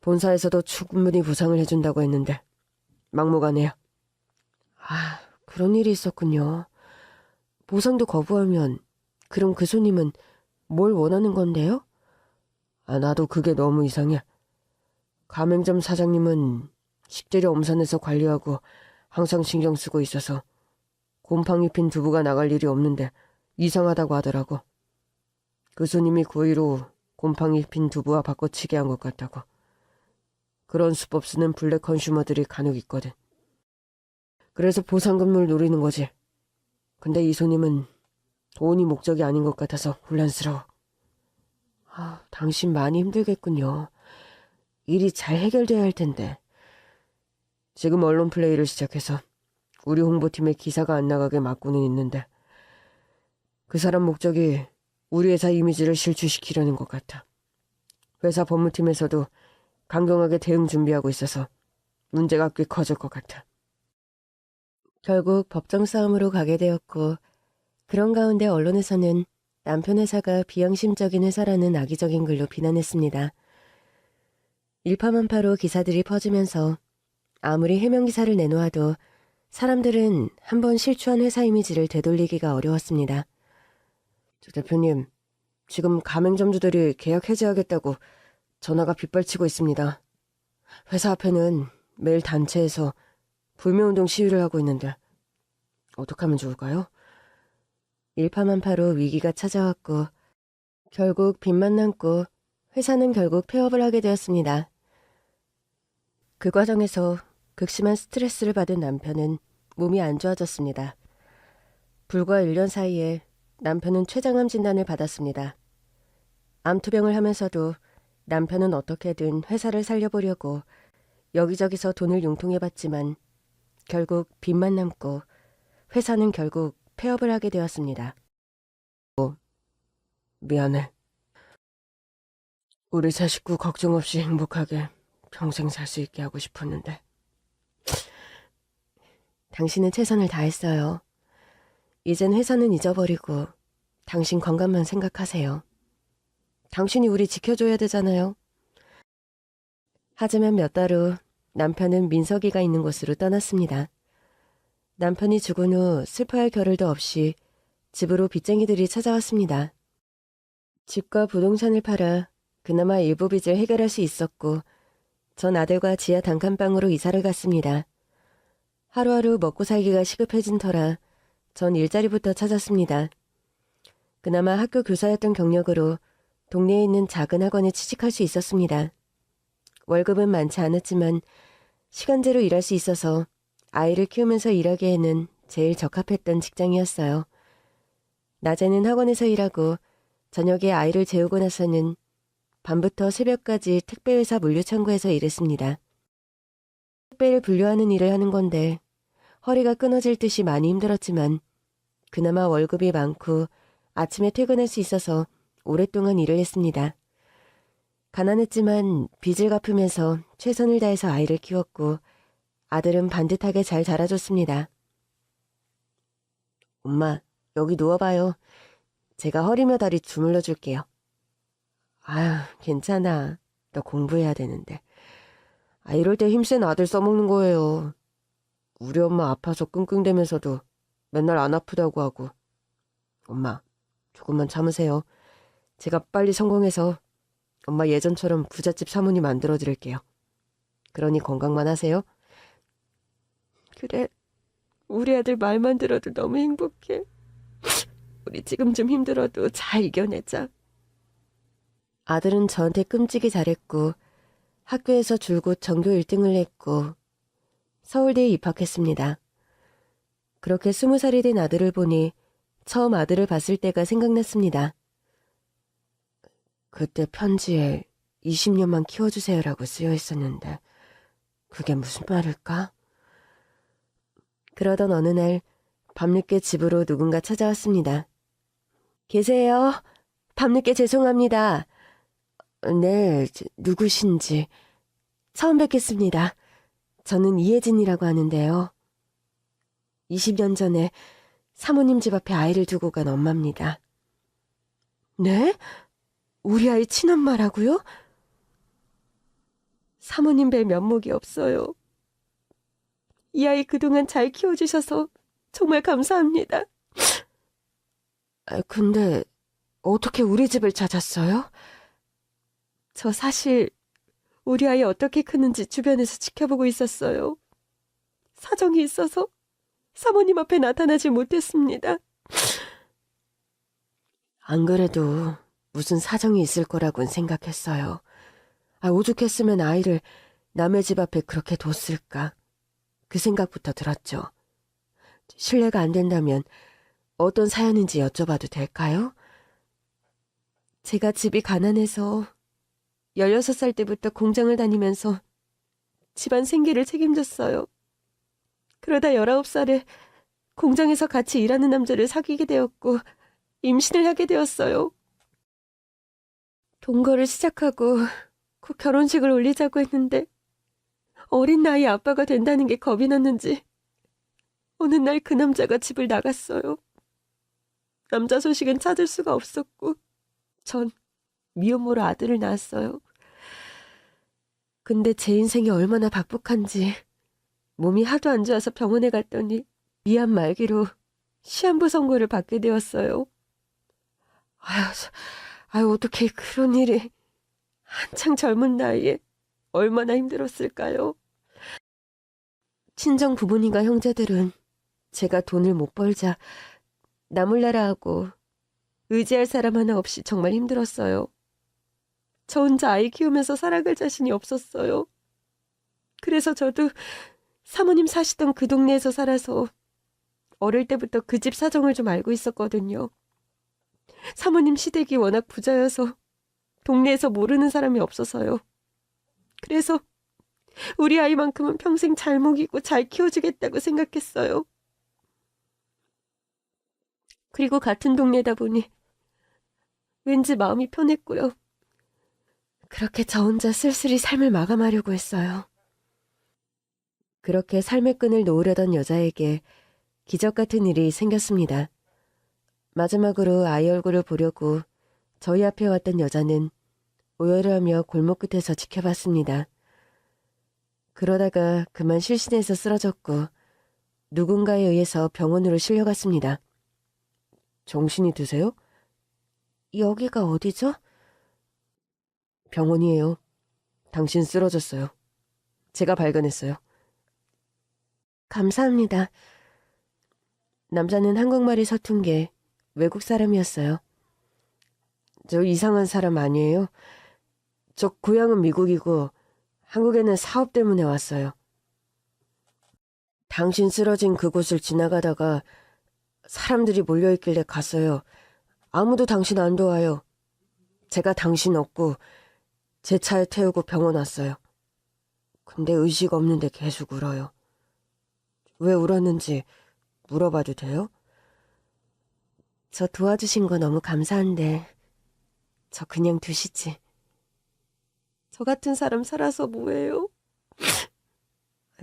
본사에서도 충분히 보상을 해준다고 했는데 막무가내야. 아, 그런 일이 있었군요. 보상도 거부하면 그럼 그 손님은 뭘 원하는 건데요? 나도 그게 너무 이상해. 가맹점 사장님은 식재료 엄선해서 관리하고 항상 신경 쓰고 있어서 곰팡이 핀 두부가 나갈 일이 없는데 이상하다고 하더라고. 그 손님이 고의로 곰팡이 핀 두부와 바꿔치기 한 것 같다고. 그런 수법 쓰는 블랙 컨슈머들이 간혹 있거든. 그래서 보상금을 노리는 거지. 근데 이 손님은 돈이 목적이 아닌 것 같아서 혼란스러워. 당신 많이 힘들겠군요. 일이 잘 해결돼야 할 텐데. 지금 언론 플레이를 시작해서 우리 홍보팀에 기사가 안 나가게 막고는 있는데 그 사람 목적이 우리 회사 이미지를 실추시키려는 것 같아. 회사 법무팀에서도 강경하게 대응 준비하고 있어서 문제가 꽤 커질 것 같아. 결국 법정 싸움으로 가게 되었고 그런 가운데 언론에서는 남편 회사가 비양심적인 회사라는 악의적인 글로 비난했습니다. 일파만파로 기사들이 퍼지면서 아무리 해명 기사를 내놓아도 사람들은 한번 실추한 회사 이미지를 되돌리기가 어려웠습니다. 저 대표님, 지금 가맹점주들이 계약 해지하겠다고 전화가 빗발치고 있습니다. 회사 앞에는 매일 단체에서 불매운동 시위를 하고 있는데 어떻게 하면 좋을까요? 일파만파로 위기가 찾아왔고 결국 빚만 남고 회사는 결국 폐업을 하게 되었습니다. 그 과정에서 극심한 스트레스를 받은 남편은 몸이 안 좋아졌습니다. 불과 1년 사이에 남편은 췌장암 진단을 받았습니다. 암투병을 하면서도 남편은 어떻게든 회사를 살려보려고 여기저기서 돈을 융통해봤지만 결국 빚만 남고 회사는 결국 폐업을 하게 되었습니다. 미안해. 우리 세 식구 걱정 없이 행복하게 평생 살 수 있게 하고 싶었는데. 당신은 최선을 다했어요. 이젠 회사는 잊어버리고 당신 건강만 생각하세요. 당신이 우리 지켜줘야 되잖아요. 하지만 몇 달 후 남편은 민석이가 있는 곳으로 떠났습니다. 남편이 죽은 후 슬퍼할 겨를도 없이 집으로 빚쟁이들이 찾아왔습니다. 집과 부동산을 팔아 그나마 일부 빚을 해결할 수 있었고 전 아들과 지하 단칸방으로 이사를 갔습니다. 하루하루 먹고 살기가 시급해진 터라 전 일자리부터 찾았습니다. 그나마 학교 교사였던 경력으로 동네에 있는 작은 학원에 취직할 수 있었습니다. 월급은 많지 않았지만 시간제로 일할 수 있어서 아이를 키우면서 일하기에는 제일 적합했던 직장이었어요. 낮에는 학원에서 일하고 저녁에 아이를 재우고 나서는 밤부터 새벽까지 택배회사 물류창고에서 일했습니다. 택배를 분류하는 일을 하는 건데 허리가 끊어질 듯이 많이 힘들었지만 그나마 월급이 많고 아침에 퇴근할 수 있어서 오랫동안 일을 했습니다. 가난했지만 빚을 갚으면서 최선을 다해서 아이를 키웠고 아들은 반듯하게 잘 자라줬습니다. 엄마, 여기 누워봐요. 제가 허리며 다리 주물러 줄게요. 아휴, 괜찮아. 나 공부해야 되는데. 이럴 때 힘센 아들 써먹는 거예요. 우리 엄마 아파서 끙끙대면서도 맨날 안 아프다고 하고. 엄마, 조금만 참으세요. 제가 빨리 성공해서 엄마 예전처럼 부잣집 사모님 만들어드릴게요. 그러니 건강만 하세요. 그래, 우리 아들 말만 들어도 너무 행복해. 우리 지금 좀 힘들어도 잘 이겨내자. 아들은 저한테 끔찍이 잘했고 학교에서 줄곧 전교 1등을 했고 서울대에 입학했습니다. 그렇게 20살이 된 아들을 보니 처음 아들을 봤을 때가 생각났습니다. 그때 편지에 20년만 키워주세요라고 쓰여 있었는데 그게 무슨 말일까? 그러던 어느 날 밤늦게 집으로 누군가 찾아왔습니다. 계세요? 밤늦게 죄송합니다. 네, 누구신지. 처음 뵙겠습니다. 저는 이혜진이라고 하는데요. 20년 전에 사모님 집 앞에 아이를 두고 간 엄마입니다. 네? 우리 아이 친엄마라고요? 사모님 뵐 면목이 없어요. 이 아이 그동안 잘 키워주셔서 정말 감사합니다. 근데 어떻게 우리 집을 찾았어요? 저 사실 우리 아이 어떻게 크는지 주변에서 지켜보고 있었어요. 사정이 있어서 사모님 앞에 나타나지 못했습니다. 안 그래도 무슨 사정이 있을 거라고는 생각했어요. 오죽했으면 아이를 남의 집 앞에 그렇게 뒀을까. 그 생각부터 들었죠. 실례가 안 된다면 어떤 사연인지 여쭤봐도 될까요? 제가 집이 가난해서 16살 때부터 공장을 다니면서 집안 생계를 책임졌어요. 그러다 19살에 공장에서 같이 일하는 남자를 사귀게 되었고 임신을 하게 되었어요. 동거를 시작하고 곧 결혼식을 올리자고 했는데 어린 나이에 아빠가 된다는 게 겁이 났는지 어느 날 그 남자가 집을 나갔어요. 남자 소식은 찾을 수가 없었고 전 미혼모로 아들을 낳았어요. 근데 제 인생이 얼마나 박복한지 몸이 하도 안 좋아서 병원에 갔더니 위암 말기로 시한부 선고를 받게 되었어요. 어떻게 그런 일이 한창 젊은 나이에 얼마나 힘들었을까요? 친정 부모님과 형제들은 제가 돈을 못 벌자 나몰라라 하고 의지할 사람 하나 없이 정말 힘들었어요. 저 혼자 아이 키우면서 살아갈 자신이 없었어요. 그래서 저도 사모님 사시던 그 동네에서 살아서 어릴 때부터 그 집 사정을 좀 알고 있었거든요. 사모님 시댁이 워낙 부자여서 동네에서 모르는 사람이 없어서요. 그래서 우리 아이만큼은 평생 잘 먹이고 잘 키워주겠다고 생각했어요. 그리고 같은 동네다 보니 왠지 마음이 편했고요. 그렇게 저 혼자 쓸쓸히 삶을 마감하려고 했어요. 그렇게 삶의 끈을 놓으려던 여자에게 기적 같은 일이 생겼습니다. 마지막으로 아이 얼굴을 보려고 저희 앞에 왔던 여자는 오열하며 골목 끝에서 지켜봤습니다. 그러다가 그만 실신해서 쓰러졌고 누군가에 의해서 병원으로 실려갔습니다. 정신이 드세요? 여기가 어디죠? 병원이에요. 당신 쓰러졌어요. 제가 발견했어요. 감사합니다. 남자는 한국말이 서툰 게 외국 사람이었어요. 저 이상한 사람 아니에요? 저 고향은 미국이고 한국에는 사업 때문에 왔어요. 당신 쓰러진 그곳을 지나가다가 사람들이 몰려있길래 갔어요. 아무도 당신 안 도와요. 제가 당신 얻고 제 차에 태우고 병원 왔어요. 근데 의식 없는데 계속 울어요. 왜 울었는지 물어봐도 돼요? 저 도와주신 거 너무 감사한데 저 그냥 두시지. 저 같은 사람 살아서 뭐해요?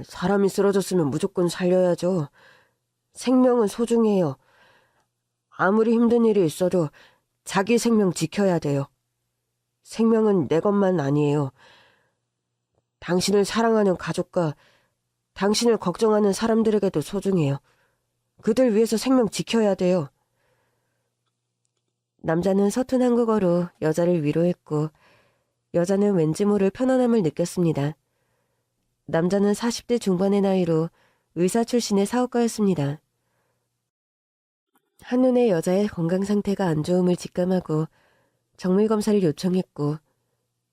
사람이 쓰러졌으면 무조건 살려야죠. 생명은 소중해요. 아무리 힘든 일이 있어도 자기 생명 지켜야 돼요. 생명은 내 것만 아니에요. 당신을 사랑하는 가족과 당신을 걱정하는 사람들에게도 소중해요. 그들 위해서 생명 지켜야 돼요. 남자는 서툰 한국어로 여자를 위로했고 여자는 왠지 모를 편안함을 느꼈습니다. 남자는 40대 중반의 나이로 의사 출신의 사업가였습니다. 한눈에 여자의 건강 상태가 안 좋음을 직감하고 정밀 검사를 요청했고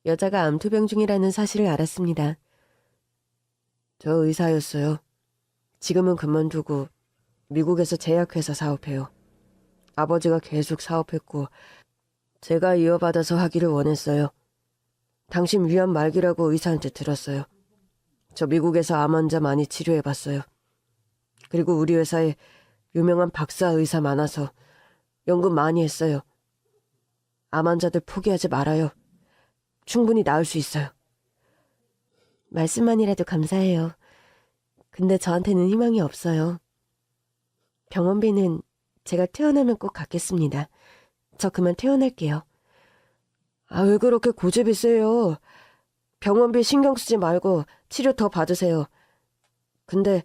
여자가 암투병 중이라는 사실을 알았습니다. 저 의사였어요. 지금은 그만두고 미국에서 제약회사 사업해요. 아버지가 계속 사업했고 제가 이어받아서 하기를 원했어요. 당신 위암 말기라고 의사한테 들었어요. 저 미국에서 암 환자 많이 치료해봤어요. 그리고 우리 회사에 유명한 박사 의사 많아서 연구 많이 했어요. 암 환자들 포기하지 말아요. 충분히 나을 수 있어요. 말씀만이라도 감사해요. 근데 저한테는 희망이 없어요. 병원비는 제가 퇴원하면 꼭 갚겠습니다. 저 그만 퇴원할게요. 왜 그렇게 고집이 세요? 병원비 신경 쓰지 말고 치료 더 받으세요. 근데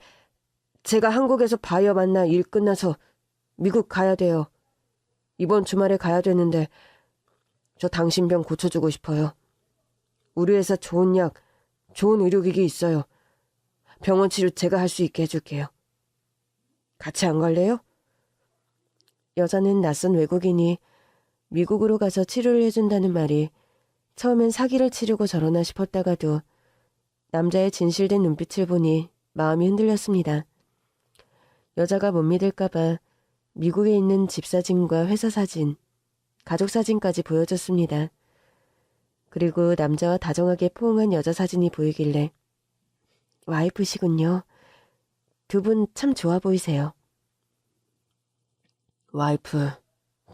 제가 한국에서 바이어 만나 일 끝나서 미국 가야 돼요. 이번 주말에 가야 되는데 저 당신 병 고쳐주고 싶어요. 우리 회사 좋은 약, 좋은 의료기기 있어요. 병원 치료 제가 할 수 있게 해줄게요. 같이 안 갈래요? 여자는 낯선 외국인이 미국으로 가서 치료를 해준다는 말이 처음엔 사기를 치르고 저러나 싶었다가도 남자의 진실된 눈빛을 보니 마음이 흔들렸습니다. 여자가 못 믿을까봐 미국에 있는 집 사진과 회사 사진, 가족 사진까지 보여줬습니다. 그리고 남자와 다정하게 포옹한 여자 사진이 보이길래 와이프시군요. 두 분 참 좋아 보이세요. 와이프,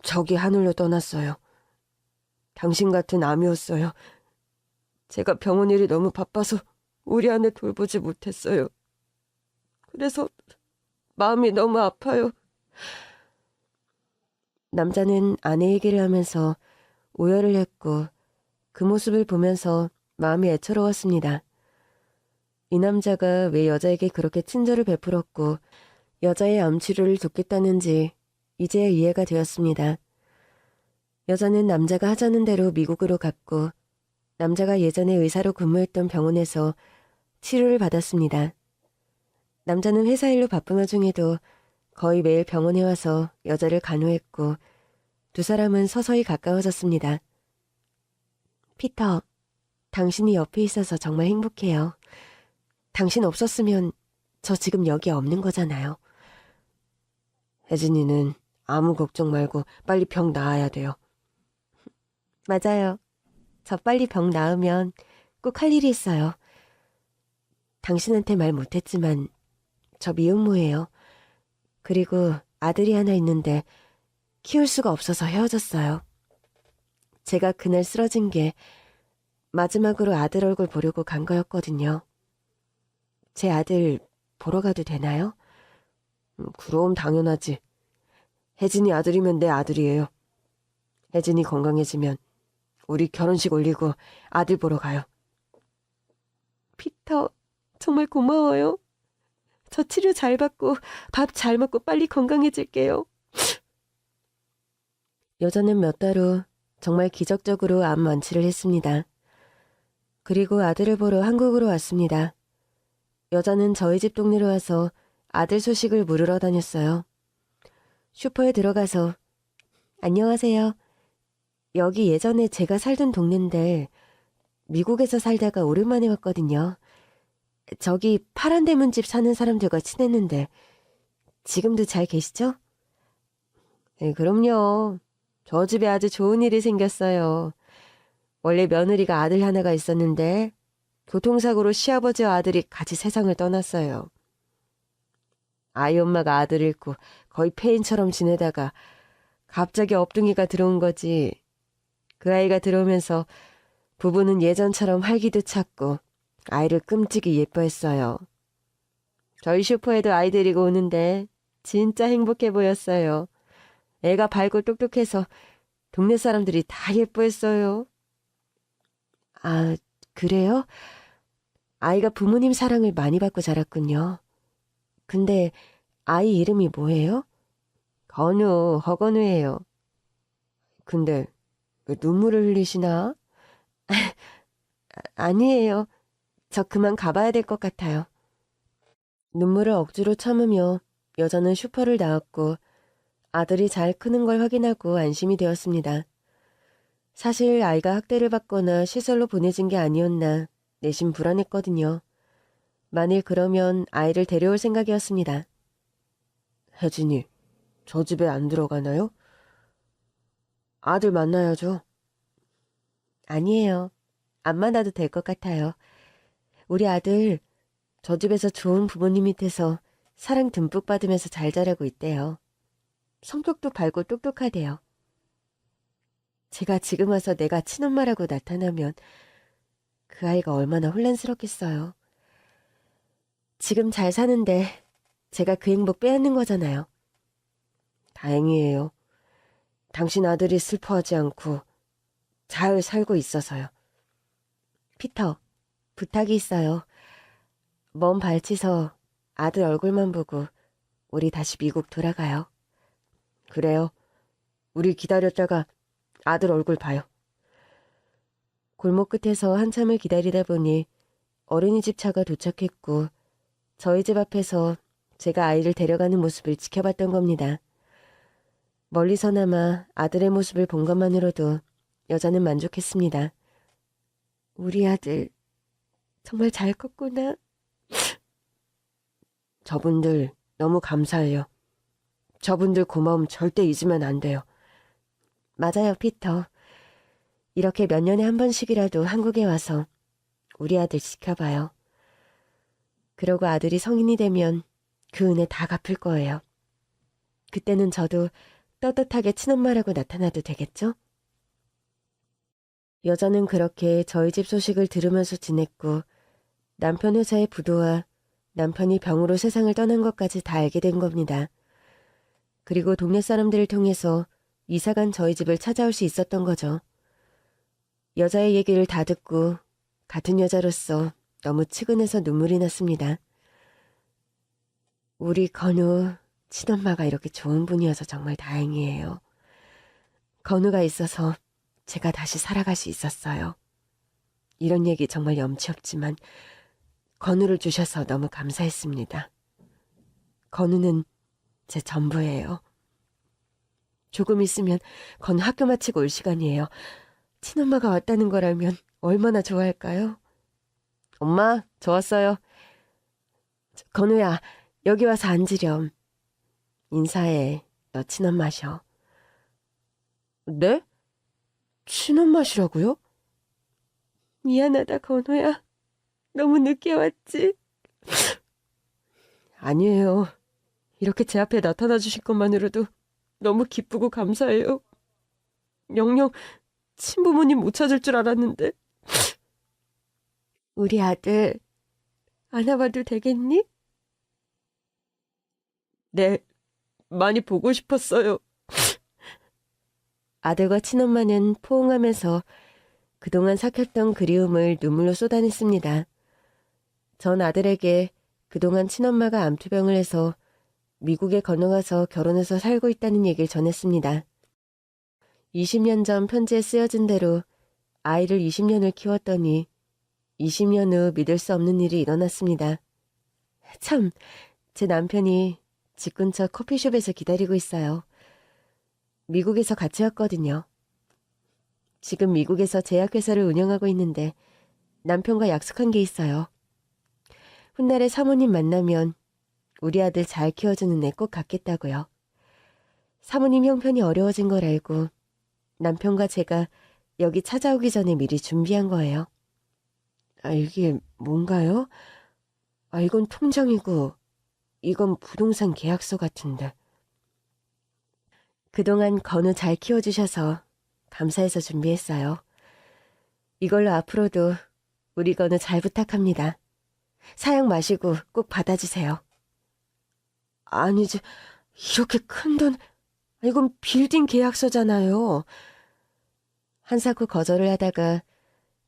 저기 하늘로 떠났어요. 당신 같은 암이었어요. 제가 병원 일이 너무 바빠서 우리 아내 돌보지 못했어요. 그래서 마음이 너무 아파요. 남자는 아내 얘기를 하면서 오열을 했고 그 모습을 보면서 마음이 애처로웠습니다. 이 남자가 왜 여자에게 그렇게 친절을 베풀었고 여자의 암 치료를 돕겠다는지 이제야 이해가 되었습니다. 여자는 남자가 하자는 대로 미국으로 갔고 남자가 예전에 의사로 근무했던 병원에서 치료를 받았습니다. 남자는 회사 일로 바쁜 와중에도 거의 매일 병원에 와서 여자를 간호했고 두 사람은 서서히 가까워졌습니다. 피터, 당신이 옆에 있어서 정말 행복해요. 당신 없었으면 저 지금 여기 없는 거잖아요. 혜진이는 아무 걱정 말고 빨리 병 나아야 돼요. 맞아요. 저 빨리 병 나으면 꼭 할 일이 있어요. 당신한테 말 못했지만 저 미혼모예요. 그리고 아들이 하나 있는데 키울 수가 없어서 헤어졌어요. 제가 그날 쓰러진 게 마지막으로 아들 얼굴 보려고 간 거였거든요. 제 아들 보러 가도 되나요? 그럼 당연하지. 혜진이 아들이면 내 아들이에요. 혜진이 건강해지면 우리 결혼식 올리고 아들 보러 가요. 피터, 정말 고마워요. 저 치료 잘 받고 밥 잘 먹고 빨리 건강해질게요. 여자는 몇 달 후 정말 기적적으로 암 완치를 했습니다. 그리고 아들을 보러 한국으로 왔습니다. 여자는 저희 집 동네로 와서 아들 소식을 물으러 다녔어요. 슈퍼에 들어가서 안녕하세요. 여기 예전에 제가 살던 동네인데 미국에서 살다가 오랜만에 왔거든요. 저기 파란 대문집 사는 사람들과 친했는데 지금도 잘 계시죠? 네, 그럼요. 저 집에 아주 좋은 일이 생겼어요. 원래 며느리가 아들 하나가 있었는데 교통사고로 시아버지와 아들이 같이 세상을 떠났어요. 아이 엄마가 아들 잃고 거의 폐인처럼 지내다가 갑자기 업둥이가 들어온 거지. 그 아이가 들어오면서 부부는 예전처럼 활기도 찾고 아이를 끔찍이 예뻐했어요. 저희 슈퍼에도 아이 데리고 오는데 진짜 행복해 보였어요. 애가 밝고 똑똑해서 동네 사람들이 다 예뻐했어요. 아, 그래요? 아이가 부모님 사랑을 많이 받고 자랐군요. 근데 아이 이름이 뭐예요? 건우, 허건우예요. 근데 왜 눈물을 흘리시나? 아니에요. 저 그만 가봐야 될 것 같아요. 눈물을 억지로 참으며 여자는 슈퍼를 나왔고 아들이 잘 크는 걸 확인하고 안심이 되었습니다. 사실 아이가 학대를 받거나 시설로 보내진 게 아니었나 내심 불안했거든요. 만일 그러면 아이를 데려올 생각이었습니다. 혜진이, 저 집에 안 들어가나요? 아들 만나야죠. 아니에요. 안 만나도 될 것 같아요. 우리 아들 저 집에서 좋은 부모님 밑에서 사랑 듬뿍 받으면서 잘 자라고 있대요. 성격도 밝고 똑똑하대요. 제가 지금 와서 내가 친엄마라고 나타나면 그 아이가 얼마나 혼란스럽겠어요. 지금 잘 사는데 제가 그 행복 빼앗는 거잖아요. 다행이에요. 당신 아들이 슬퍼하지 않고 잘 살고 있어서요. 피터, 부탁이 있어요. 먼 발치서 아들 얼굴만 보고 우리 다시 미국 돌아가요. 그래요? 우리 기다렸다가 아들 얼굴 봐요. 골목 끝에서 한참을 기다리다 보니 어린이집 차가 도착했고 저희 집 앞에서 제가 아이를 데려가는 모습을 지켜봤던 겁니다. 멀리서나마 아들의 모습을 본 것만으로도 여자는 만족했습니다. 우리 아들 정말 잘 컸구나. 저분들 너무 감사해요. 저분들 고마움 절대 잊으면 안 돼요. 맞아요, 피터. 이렇게 몇 년에 한 번씩이라도 한국에 와서 우리 아들 지켜봐요. 그러고 아들이 성인이 되면 그 은혜 다 갚을 거예요. 그때는 저도 떳떳하게 친엄마라고 나타나도 되겠죠? 여자는 그렇게 저희 집 소식을 들으면서 지냈고 남편 회사의 부도와 남편이 병으로 세상을 떠난 것까지 다 알게 된 겁니다. 그리고 동네 사람들을 통해서 이사간 저희 집을 찾아올 수 있었던 거죠. 여자의 얘기를 다 듣고 같은 여자로서 너무 측은해서 눈물이 났습니다. 우리 건우 친엄마가 이렇게 좋은 분이어서 정말 다행이에요. 건우가 있어서 제가 다시 살아갈 수 있었어요. 이런 얘기 정말 염치 없지만 건우를 주셔서 너무 감사했습니다. 건우는 제 전부예요. 조금 있으면 건우 학교 마치고 올 시간이에요. 친엄마가 왔다는 걸 알면 얼마나 좋아할까요? 엄마, 저 왔어요. 건우야, 여기 와서 앉으렴. 인사해, 너 친엄마셔. 네? 친엄마시라고요? 미안하다, 건우야. 너무 늦게 왔지? 아니에요. 이렇게 제 앞에 나타나 주실 것만으로도 너무 기쁘고 감사해요. 영영 친부모님 못 찾을 줄 알았는데. 우리 아들 안아봐도 되겠니? 네, 많이 보고 싶었어요. 아들과 친엄마는 포옹하면서 그동안 삭혔던 그리움을 눈물로 쏟아냈습니다. 전 아들에게 그동안 친엄마가 암투병을 해서 미국에 건너가서 결혼해서 살고 있다는 얘기를 전했습니다. 20년 전 편지에 쓰여진 대로 아이를 20년을 키웠더니 20년 후 믿을 수 없는 일이 일어났습니다. 참, 제 남편이 집 근처 커피숍에서 기다리고 있어요. 미국에서 같이 왔거든요. 지금 미국에서 제약회사를 운영하고 있는데 남편과 약속한 게 있어요. 훗날에 사모님 만나면 우리 아들 잘 키워주는 애 꼭 갖겠다고요. 사모님 형편이 어려워진 걸 알고 남편과 제가 여기 찾아오기 전에 미리 준비한 거예요. 아, 이게 뭔가요? 아, 이건 통장이고 이건 부동산 계약서 같은데. 그동안 건우 잘 키워주셔서 감사해서 준비했어요. 이걸로 앞으로도 우리 건우 잘 부탁합니다. 사양 마시고 꼭 받아주세요. 아니지, 이렇게 큰 돈, 이건 빌딩 계약서잖아요. 한사코 거절을 하다가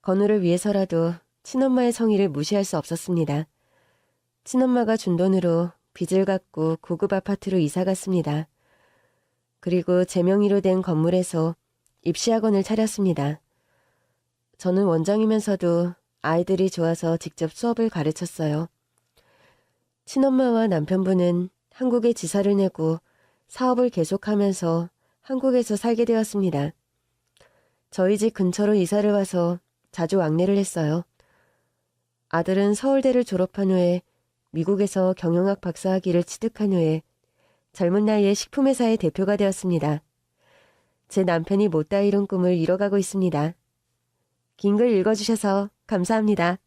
건우를 위해서라도 친엄마의 성의를 무시할 수 없었습니다. 친엄마가 준 돈으로 빚을 갚고 고급 아파트로 이사 갔습니다. 그리고 제 명의로 된 건물에서 입시학원을 차렸습니다. 저는 원장이면서도 아이들이 좋아서 직접 수업을 가르쳤어요. 친엄마와 남편분은 한국에 지사를 내고 사업을 계속하면서 한국에서 살게 되었습니다. 저희 집 근처로 이사를 와서 자주 왕래를 했어요. 아들은 서울대를 졸업한 후에 미국에서 경영학 박사학위를 취득한 후에 젊은 나이에 식품회사의 대표가 되었습니다. 제 남편이 못다 이룬 꿈을 이뤄가고 있습니다. 긴 글 읽어주셔서 감사합니다.